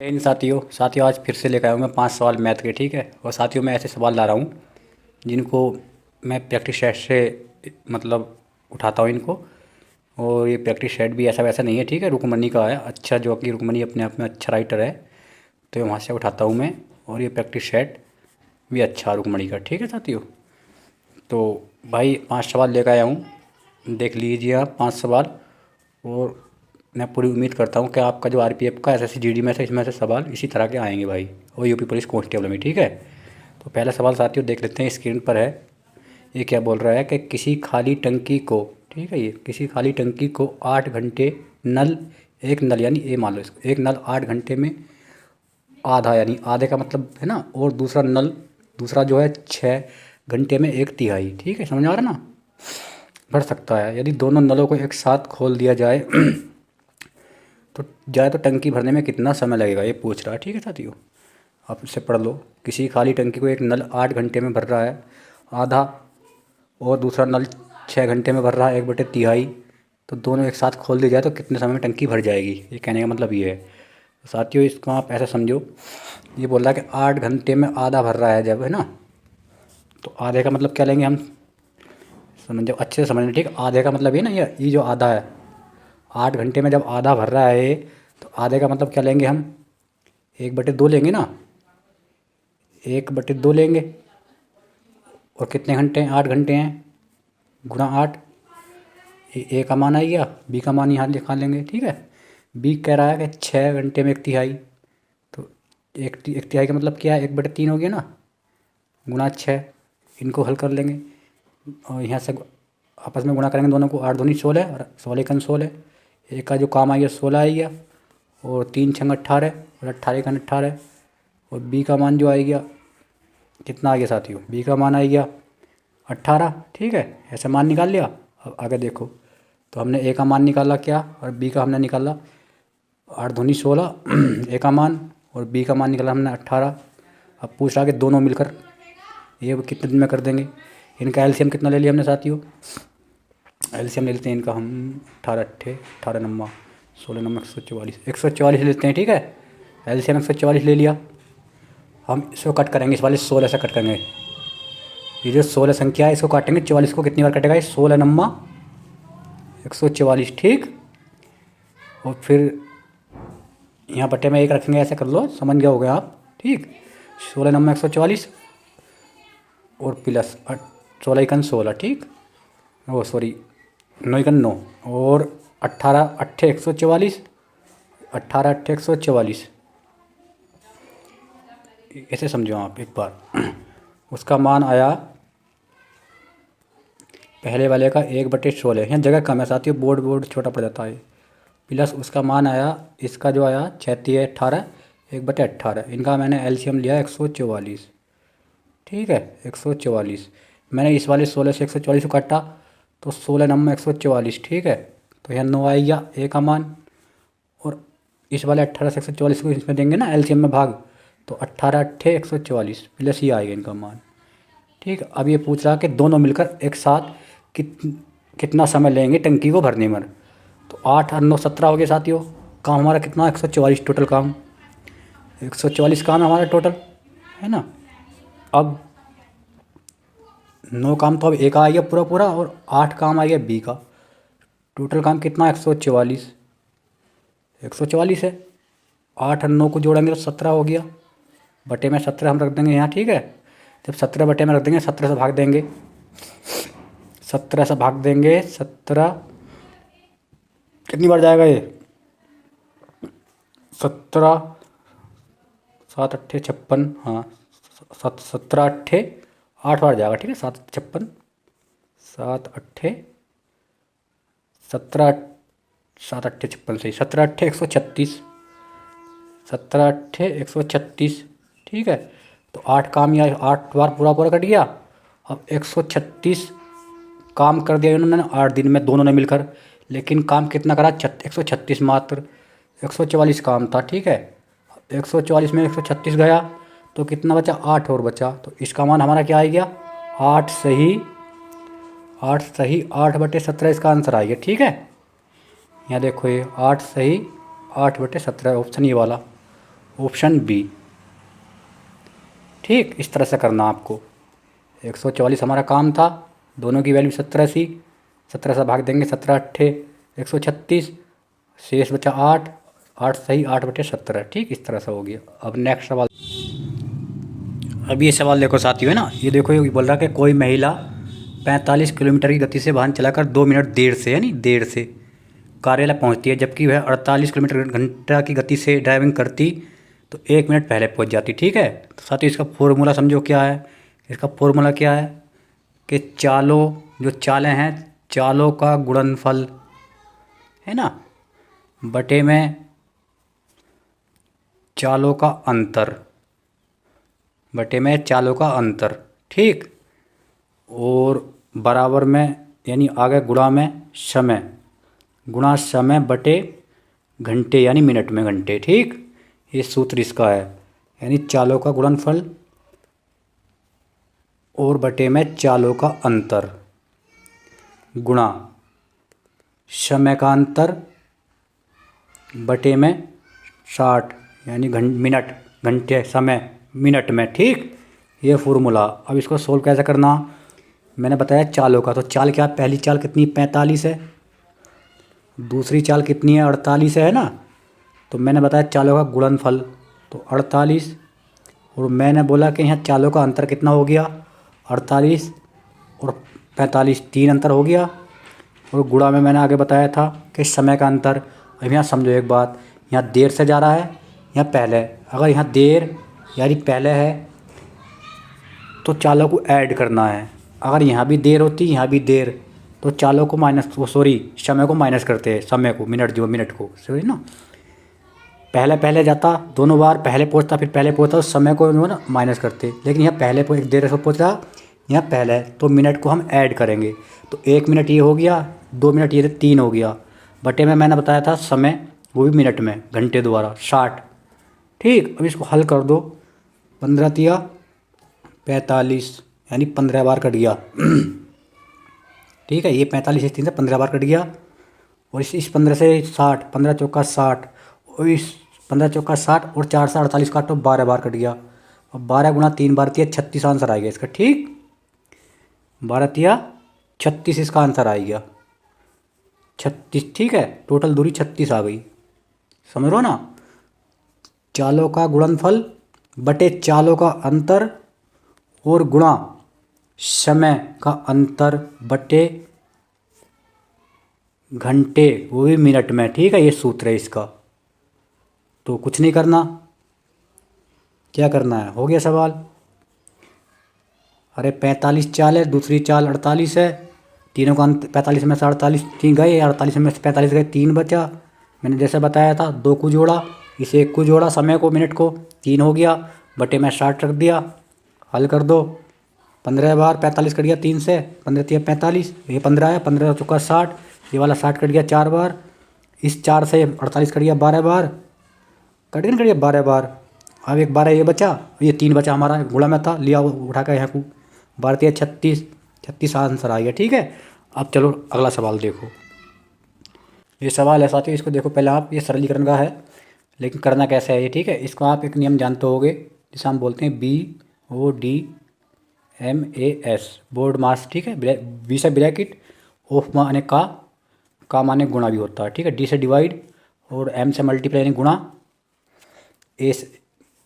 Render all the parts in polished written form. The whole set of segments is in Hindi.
इन साथियों आज फिर से लेकर आया हूँ मैं 5 सवाल मैथ के। ठीक है। और साथियों मैं ऐसे सवाल ला रहा हूँ जिनको मैं प्रैक्टिस सेट से मतलब उठाता हूँ इनको। और ये प्रैक्टिस सेट भी ऐसा वैसा नहीं है। ठीक है। रुकमनी का है अच्छा, जो कि रुकमनी अपने आप में अच्छा राइटर है, तो वहाँ से उठाता हूँ मैं। और ये प्रैक्टिस सेट भी अच्छा रुकमणी का। ठीक है साथियों। तो भाई 5 सवाल लेकर आया हूँ, देख लीजिए आप 5 सवाल। और मैं पूरी उम्मीद करता हूँ कि आपका जो आरपीएफ का एसएससी जीडी में से इसमें से सवाल इसी तरह के आएंगे भाई, और यूपी पुलिस कांस्टेबल में। ठीक है। तो पहला सवाल साथियों देख लेते हैं, स्क्रीन पर है। ये क्या बोल रहा है कि किसी खाली टंकी को, ठीक है, ये किसी खाली टंकी को 8 घंटे नल, एक नल यानी ए मान लो इसको, एक नल 8 घंटे में आधा, यानी आधे का मतलब है ना, और दूसरा नल, दूसरा जो है 6 घंटे में एक तिहाई। ठीक है, समझ आ रहा है ना, बढ़ सकता है। यदि दोनों नलों को एक साथ खोल दिया जाए तो टंकी भरने में कितना समय लगेगा, ये पूछ रहा है। ठीक है साथियों, आप इससे पढ़ लो। किसी खाली टंकी को एक नल 8 घंटे में भर रहा है आधा, और दूसरा नल 6 घंटे में भर रहा है 1/3, तो दोनों एक साथ खोल दिया जाए तो कितने समय में टंकी भर जाएगी, ये कहने का मतलब ये है। तो साथियों इसको आप ऐसा समझो, ये बोल रहा है कि 8 घंटे में आधा भर रहा है जब, है ना, तो आधे का मतलब क्या लेंगे हम, समझो अच्छे से समझना। ठीक, आधे का मतलब ये ना, ये जो आधा है, 8 घंटे में जब आधा भर रहा है तो आधे का मतलब क्या लेंगे हम, 1/2 लेंगे ना, 1/2 लेंगे। और कितने घंटे हैं, 8 घंटे हैं, गुणा 8। ए का मान आ गया, बी का मान यहाँ लिखा लेंगे। ठीक है। बी कह रहा है कि 6 घंटे में एक तिहाई, तो एक तिहाई का मतलब क्या है, 1/3 हो गया ना, गुणा 6। इनको हल कर लेंगे और यहाँ से आपस में गुणा करेंगे दोनों को, 8 दूनी 16 और 16 एक का जो काम आ गया 16 आ गया, और 3 6 18, और 18 का 18। और बी का मान जो आ गया कितना आ गया साथियों, बी का मान आ गया 18। ठीक है, ऐसे मान निकाल लिया। अब आगे देखो, तो हमने ए का मान निकाला क्या, और बी का हमने निकाला 8 दूनी 16 ए का मान, और बी का मान निकाला हमने 18। अब पूछ रहा कि दोनों मिलकर ये कितने दिन में कर देंगे। इनका एलसीएम कितना ले लिया हमने साथियों, एलसीएम ले लेते हैं इनका हम, 18 अट्ठे 18 नम्मा 16 नम्मा 144 लेते हैं। ठीक है, एलसीएम 144 ले लिया। हम इसको कट करेंगे, इस वाले 16 से कट करेंगे। ये जो 16 संख्या है इसको काटेंगे 44 को, कितनी बार कटेगा ये, 16 नम्मा 144। ठीक, और फिर यहाँ बट्टे में 1 रखेंगे, ऐसे कर लो, समझ गए होगे आप। ठीक, 16 नम्मा 144 और प्लस 16 इकन 16। ठीक, ओ सॉरी 9 इकन 9, और 18 अट्ठे 144, 18 अट्ठे 144, ऐसे समझो आप एक बार। उसका मान आया पहले वाले का 1/16, यहाँ जगह कम है साथियों, बोर्ड छोटा पड़ जाता है। प्लस उसका मान आया, इसका जो आया 36 18 1/18, इनका मैंने एलसीएम लिया 144। ठीक है, 144 मैंने इस वाले 16 से 144 को काटा तो 16 नंबर 144। ठीक है, तो यहाँ 9 आ गया ए का मान, और इस वाले 18 से 144 को इसमें देंगे ना एलसीएम में भाग, तो 18 अट्ठे 144 प्लस ये आएगा इनका मान। ठीक, अब ये पूछ रहा कि दोनों मिलकर एक साथ कितना समय लेंगे टंकी को भरने में। तो 8 और 9 17 हो गए साथियों। काम हमारा कितना, 144 टोटल काम, 144 काम है हमारा टोटल, है ना। अब 9 काम तो अब ए का आ गया पूरा पूरा, और 8 काम आ गया बी का। टोटल काम कितना, 144, 144 है। 8 और 9 को जोड़ेंगे तो 17 हो गया, बटे में 17 हम रख देंगे यहाँ। ठीक है, जब 17 बटे में रख देंगे 17 से भाग देंगे, 17 से भाग देंगे, 17 कितनी बार जाएगा ये, 17 7 अट्ठे 56, हाँ 17 अट्ठे 8 बार जाएगा। ठीक है, 7 56 7 अट्ठे 17 7 अट्ठे 56 सही, 17 अट्ठे 136, 17 अट्ठे 136। ठीक है, तो 8 काम या 8 बार पूरा पूरा कट गया। अब 136 काम कर दिया इन्होंने 8 दिन में दोनों ने मिलकर, लेकिन काम कितना करा, 136 मात्र, 144 काम था। ठीक है, 144 में 136 गया तो कितना बचा, 8 और बचा, तो इसका मान हमारा क्या आ गया, 8 सही 8/17 इसका आंसर आ गया। ठीक है, यहाँ देखो ये 8 सही 8/17 ऑप्शन ये वाला। Option B. ठीक, इस तरह से करना आपको। 144 हमारा काम था, दोनों की वैल्यू 17 सी, 17 से भाग देंगे, 17 अट्ठे 136, शेष बचा 8, 8 सही 8/17। ठीक, इस तरह से हो गया। अब नेक्स्ट सवाल। अब ये सवाल देखो साथियों, है ना, ये देखो, ये बोल रहा है कि कोई महिला 45 किलोमीटर की गति से वाहन चलाकर 2 मिनट देर से, यानी देर से कार्यालय पहुंचती है, जबकि वह 48 किलोमीटर घंटा की गति से ड्राइविंग करती तो 1 मिनट पहले पहुंच जाती। ठीक है, तो साथियों इसका फॉर्मूला समझो क्या है। इसका फॉर्मूला क्या है कि चालों, जो चालें हैं, चालों का गुणनफल, है ना, बटे में चालों का अंतर, बटे में चालों का अंतर। ठीक, और बराबर में, यानी आगे गुणा में समय, गुणा समय बटे घंटे, यानी मिनट में घंटे। ठीक, ये सूत्र इसका है, यानी चालों का गुणनफल और बटे में चालों का अंतर गुणा समय का अंतर बटे में 60, यानी मिनट, घंटे समय मिनट में। ठीक, ये फॉर्मूला। अब इसको सोल्व कैसे करना, मैंने बताया चालों का, तो चाल क्या, पहली चाल कितनी 45 है, दूसरी चाल कितनी है 48 है ना, तो मैंने बताया चालों का गुणनफल तो 48, और मैंने बोला कि यहाँ चालों का अंतर कितना हो गया 48 और 45, 3 अंतर हो गया, और गुणा में मैंने आगे बताया था कि समय का अंतर। अब यहाँ समझो एक बात, यहाँ देर से जा रहा है या पहले, अगर यहाँ देर यानी पहले है तो चालों को ऐड करना है, अगर यहाँ भी देर होती यहाँ भी देर, तो चालों को माइनस, समय को माइनस करते हैं, समय को, मिनट को सॉरी ना, पहले पहले जाता, दोनों बार पहले पहुंचता फिर पहले पहुंचता, तो समय को जो है ना माइनस करते, लेकिन यहाँ पहले देर से पहुंच रहा, यहाँ पहले है, तो मिनट को हम ऐड करेंगे, तो 1 मिनट ये हो गया, 2 मिनट ये 3 हो गया, बटे में मैंने बताया था समय, वो भी मिनट में, घंटे द्वारा 60। ठीक, अब इसको हल कर दो, 15 तिया 45, यानी 15 बार कट गया। ठीक है, ये 45 इस 3 से 15 बार कट गया, और इस 15 से 60, 15 चौका 60, और इस 15 चौका 60 और 4 से 48 काटो, 12 बार कट गया, और 12 गुना 3 बार तिया 36 आंसर आ गया इसका। ठीक, 12 तिया 36 इसका आंसर आ गया, 36। ठीक है, टोटल दूरी 36 आ गई, समझ लो ना। चालों का गुणनफल बटे चालों का अंतर और गुणा समय का अंतर बटे घंटे, वो भी मिनट में। ठीक है, ये सूत्र है इसका, तो कुछ नहीं करना, क्या करना है, हो गया सवाल। अरे 45 चाल है, दूसरी चाल 48 है, तीनों का अंत 45 में से 48 तीन गए, 48 में से 45 गए, 3 बचा, मैंने जैसे बताया था, 2 को जोड़ा, इसे 1 को जोड़ा, समय को मिनट को, 3 हो गया, बटे में 60 रख दिया, हल कर दो, 15 बार 45 कट गया 3 से, 15 तिया 45, ये 15 है, 15 चौका 60, ये वाला 60 कट गया 4 बार, इस 4 से 48 कट गया 12 बार, कट गया 12 बार, अब एक 12 ये बचा, ये 3 बचा हमारा, गुणा में था, लिया उठा कर यहाँ को, 12 तिया 36, 36 आंसर आ गया। ठीक है, अब चलो अगला सवाल देखो। ये सवाल है साथियों, इसको देखो पहले आप, ये सरलीकरण का है, लेकिन करना कैसे है ये। ठीक है, इसको आप एक नियम जानते होगे, जिसे हम बोलते हैं BODMAS, बोर्ड मास। ठीक है, बी से ब्रैकेट, ऑफ माने का माने गुणा भी होता है। ठीक है, डी से डिवाइड, और एम से मल्टीप्लाई यानी गुणा, ए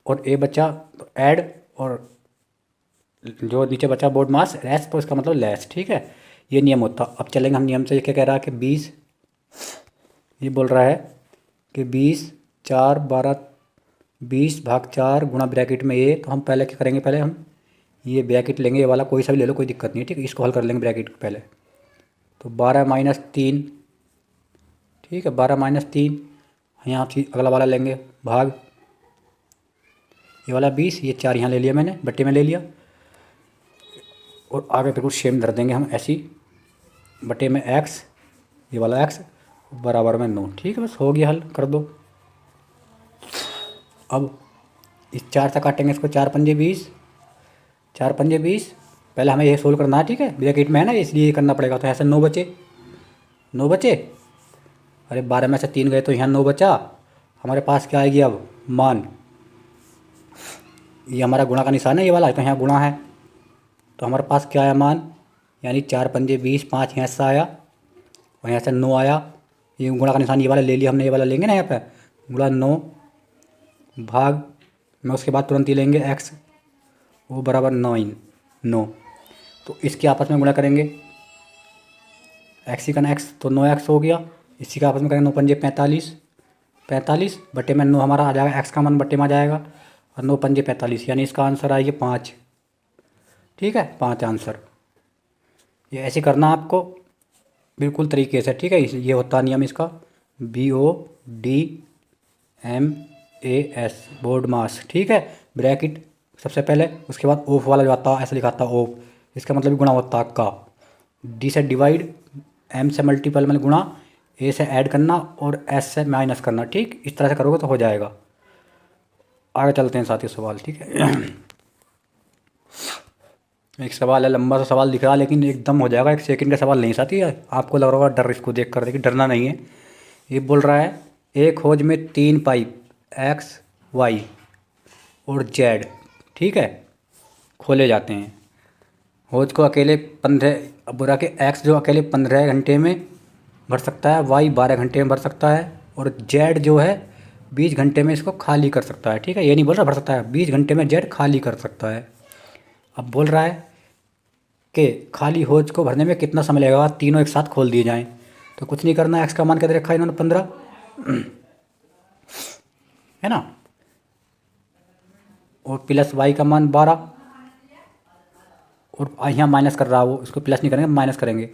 और ए बचा ऐड, और जो नीचे बचा बोर्ड मास लेस, तो इसका मतलब लेस। ठीक है, ये नियम होता। अब चलेंगे हम नियम से। ये क्या कह रहा है कि 20, ये बोल रहा है कि 20 4 12 20 भाग 4 गुणा ब्रैकेट में ये, तो हम पहले क्या करेंगे, पहले हम ये ब्रैकेट लेंगे, ये वाला कोई सा भी ले लो, कोई दिक्कत नहीं है। ठीक है, इसको हल कर लेंगे ब्रैकेट को पहले, तो 12 - 3। ठीक है, 12 - 3, यहाँ अगला वाला लेंगे भाग, ये वाला 20, ये 4 यहाँ ले लिया मैंने, बट्टे में ले लिया, और आगे बिल्कुल सेम धर देंगे हम ऐसी, बटे में x, ये वाला x बराबर में 9। ठीक है, बस हो गया, हल कर दो। अब इस 4 से काटेंगे इसको, 4 पंजे 20, 4 पंजे 20, पहले हमें ये सोल्व करना है। ठीक है, ब्रैकेट में है ना, इसलिए ये करना पड़ेगा, तो ऐसे 9 बचे, 9 बचे, अरे 12 में से 3 गए तो यहाँ 9 बचा, हमारे पास क्या आएगी अब मान, ये हमारा गुणा का निशान है ये वाला, तो यहाँ गुणा है, तो हमारे पास क्या आया मान, यानी 4 पंजे 20, 5 यहाँ से आया और यहाँ से 9 आया। ये गुणा का निशान ये वाला ले लिया हमने, ये वाला लेंगे ना यहाँ पे, गुणा 9 भाग में उसके बाद तुरंत ही लेंगे x, वो बराबर 9। तो इसके आपस में गुणा करेंगे, x ही का x तो 9x हो गया, इसी का आपस में करेंगे 9 पंजे 45 बटे में 9 हमारा आ जाएगा, x का मान बटे में आ जाएगा और 9 पंजे 45, यानी इसका आंसर आएगा 5। ठीक है, 5 आंसर। ये ऐसे करना आपको बिल्कुल तरीके से, ठीक है। ये होता है नियम इसका, BODMAS बोर्ड मास, ठीक है। ब्रैकेट सबसे पहले, उसके बाद ऑफ वाला जो आता है ऐसे लिखा आता है ऑफ, इसका मतलब गुणा होता है का, D से डिवाइड, M से मल्टीपल में गुणा, A से ऐड करना और S से माइनस करना, ठीक। इस तरह से करोगे तो हो जाएगा। आगे चलते हैं साथियों सवाल, ठीक है। एक सवाल है, लंबा सा सवाल दिख रहा है लेकिन एकदम हो जाएगा, 1 सेकंड का सवाल नहीं साथी है। आपको लग रहा होगा डर, इसको देख कर, देखिए डरना नहीं है। ये बोल रहा है एक होज में 3 पाइप X, Y और Z, ठीक है, खोले जाते हैं। होज को अकेले 15, अब बोला कि X जो अकेले 15 घंटे में भर सकता है, Y 12 घंटे में भर सकता है और Z जो है 20 घंटे में इसको खाली कर सकता है, ठीक है। ये नहीं बोल रहा भर सकता है, 20 घंटे में Z खाली कर सकता है। अब बोल रहा है कि खाली होज को भरने में कितना समय लगेगा, तीनों एक साथ खोल दिए जाएं। तो कुछ नहीं करना, एक्स का मान क्या दे रखा है इन्होंने 15 है ना, और प्लस वाई का मान 12, और यहाँ माइनस कर रहा है वो, इसको प्लस नहीं करेंगे माइनस करेंगे।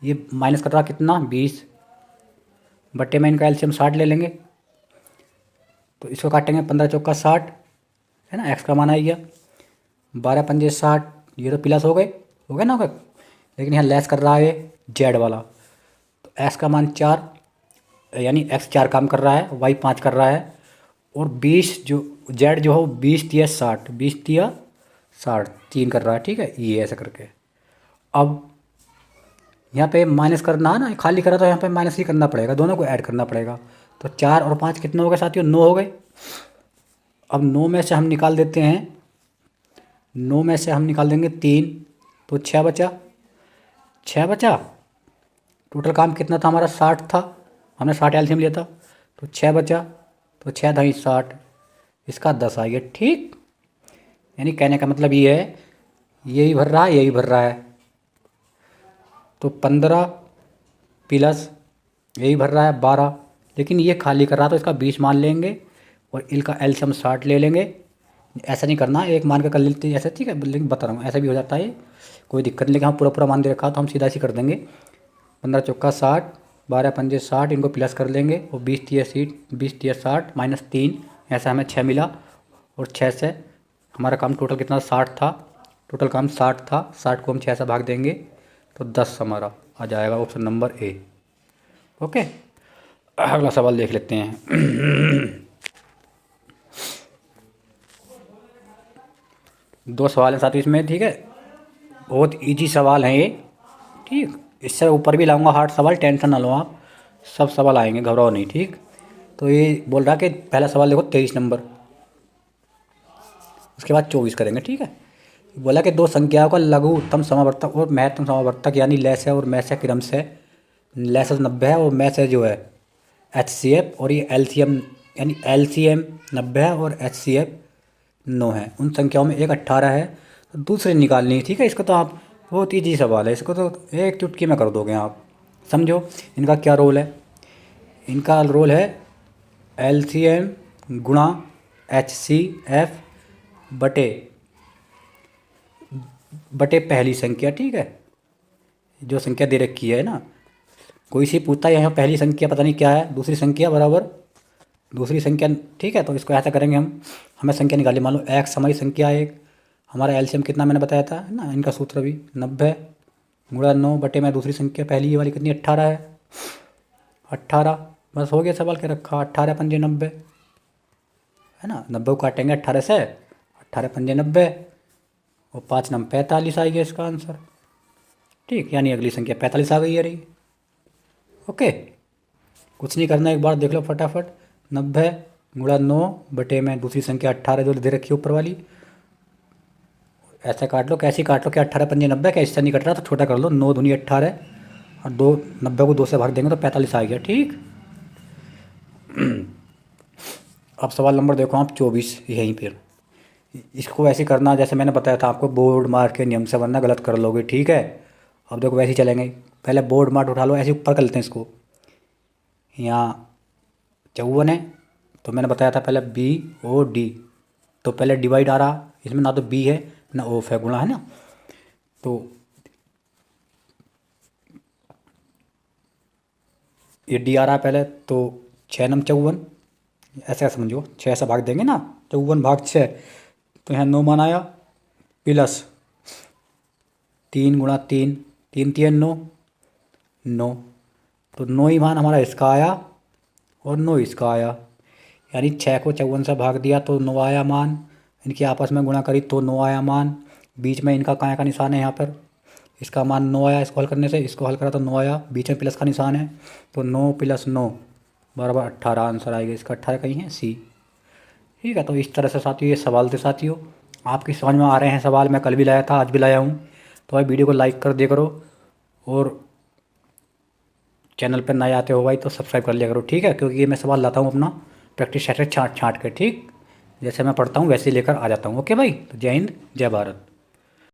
ये माइनस कर रहा कितना 20 बटे में इनका एलसीएम 60 ले लेंगे, तो इसको काटेंगे 15 चौका 60 है ना, एक्स का मान आ गया 12 पंजे 60, ये तो प्लस हो गए ना, हो गए। लेकिन यहाँ लेस कर रहा है जेड वाला, तो एक्स का मान 4, यानी एक्स 4 काम कर रहा है, वाई 5 कर रहा है, और 20 जो जेड जो है 20 तिया 60, 20 तिया 60 3 कर रहा है, ठीक है। ये ऐसा करके अब यहाँ पे माइनस करना है ना, खाली करा तो यहाँ पे माइनस ही करना पड़ेगा, दोनों को ऐड करना पड़ेगा। तो 4 और 5 कितने हो गए साथियों, 9 हो गए। अब 9 में से हम निकाल देते हैं, 9 में से हम निकाल देंगे 3, तो 6 बचा, 6 बचा। टोटल काम कितना था हमारा 60 था, हमने 60 एलसीएम लिया था, तो 6 बचा, तो 6 दही 60, इसका 10 आ गया, ठीक। यानी कहने का मतलब ये है, यही भर रहा है यही भर रहा है, तो 15 प्लस यही भर रहा है 12, लेकिन ये खाली कर रहा तो इसका 20 मान लेंगे और इनका एलसीएम 60 ले लेंगे। ऐसा नहीं करना, एक मान के कर लेते ऐसा, ठीक है, लेकिन बता रहा हूँ ऐसा भी हो जाता है, कोई दिक्कत नहीं। लेकिन हम पूरा मान दे रखा तो हम सीधा ऐसे कर देंगे, 15 चौका 60, 12 पंजे 60, इनको प्लस कर लेंगे और 20 तिया 60 माइनस 3, ऐसा हमें 6 मिला, और 6 से हमारा काम टोटल कितना 60 था, टोटल काम 60 था, 60 को हम 6 से भाग देंगे तो 10 हमारा आ जाएगा, ऑप्शन नंबर ए। ओके, अगला सवाल देख लेते हैं। 2 सवाल हैं साथ ही इसमें, ठीक है, बहुत इजी सवाल हैं ये, ठीक। इससे ऊपर भी लाऊंगा हार्ड सवाल, टेंशन ना लो आप, सब सवाल आएंगे, घबराओ नहीं, ठीक। तो ये बोल रहा कि पहला सवाल देखो 23 नंबर, उसके बाद 24 करेंगे, ठीक है। बोला कि 2 संख्याओं का लघुत्तम समावर्तक और महत्तम समावर्तक यानी लैसे और मैसे क्रम से, लैसे 90 है और मैसे जो है HCF, और ये LCM यानी LCM 90 है और HCF 9 है। उन संख्याओं में एक 18 है, तो दूसरी निकालनी है, ठीक है। इसको तो आप, बहुत ईजी सवाल है, इसको तो एक चुटकी में कर दोगे आप, समझो। इनका क्या रोल है, इनका रोल है LCM गुणा HCF बटे पहली संख्या, ठीक है, जो संख्या दे रखी है ना। कोई सी पूछता है यहाँ पहली संख्या पता नहीं क्या है, दूसरी संख्या बराबर दूसरी संख्या, ठीक है। तो इसको ऐसा करेंगे हम, हमें संख्या निकाली, मान लो x हमारी संख्या एक, हमारा एलसीएम कितना मैंने बताया था ना, इनका सूत्र भी 90 गुणा 9 बटे में दूसरी संख्या पहली ये वाली कितनी 18 है, 18, बस हो गया सवाल क्या रखा, 18 पंजे 90 है ना, 90 को काटेंगे 18 से, 18 पंजे 90 और 5 9 45 आ गया इसका आंसर, ठीक। यानी अगली संख्या 45 आ गई है रही। ओके, कुछ नहीं करना, एक बार देख लो फटाफट, 90 गुणा 9 बटे में दूसरी संख्या 18 जो दे रखी है ऊपर वाली, ऐसे काट लो, कैसी काट लो, क्या 18 पंजे 90, क्या इससे नहीं कट रहा तो छोटा कर लो, 9 दूनी 18 और 2 90 को 2 से भाग देंगे तो 45 आ गया। ठीक, अब सवाल नंबर देखो आप 24 यहीं पर। इसको वैसे करना जैसे मैंने बताया था आपको, बोर्ड मार के नियम से, वरना गलत कर लोगे। ठीक है, अब देखो वैसे ही चलेंगे। पहले बोर्ड मार्ट उठा लो, ऐसे ऊपर कर लेते हैं इसको। यहाँ 54 है तो मैंने बताया था पहले BOD, तो पहले डिवाइड आ रहा, इसमें ना तो बी है ना ऑफ है, गुणा है ना। तो ये डी आ रहा है पहले, तो 6 नम 54, ऐसे समझो 6 से भाग देंगे ना, 54 भाग 6, तो यहाँ 9 मान आया, प्लस 3 गुणा 3, 3 3 9, 9, तो 9 ही मान हमारा इसका आया और 9 इसका आया, यानी 6 को 54 से भाग दिया तो 9 आया मान, इनकी आपस में गुणा करी तो 9 आया मान, बीच में इनका काय का निशान है यहाँ पर, इसका मान 9 आया, इसको हल करने से, इसको हल करा तो 9 आया, बीच में प्लस का निशान है, तो 9 + 9 बराबर 18 आंसर आएगा इसका। 18 कहीं है सी। ठीक है, तो इस तरह से साथियों ये सवाल थे साथियों, आपकी समझ में आ रहे हैं सवाल, मैं कल भी लाया था आज भी लाया हूँ। तो भाई वीडियो को लाइक कर दिया करो, और चैनल पर नए आते हो भाई तो सब्सक्राइब कर लिया करो। ठीक है, क्योंकि ये मैं सवाल लाता हूँ अपना प्रैक्टिस सेट छाँट छाँट के, ठीक, जैसे मैं पढ़ता हूँ वैसे ही लेकर आ जाता हूँ। ओके भाई, तो जय हिंद जय भारत।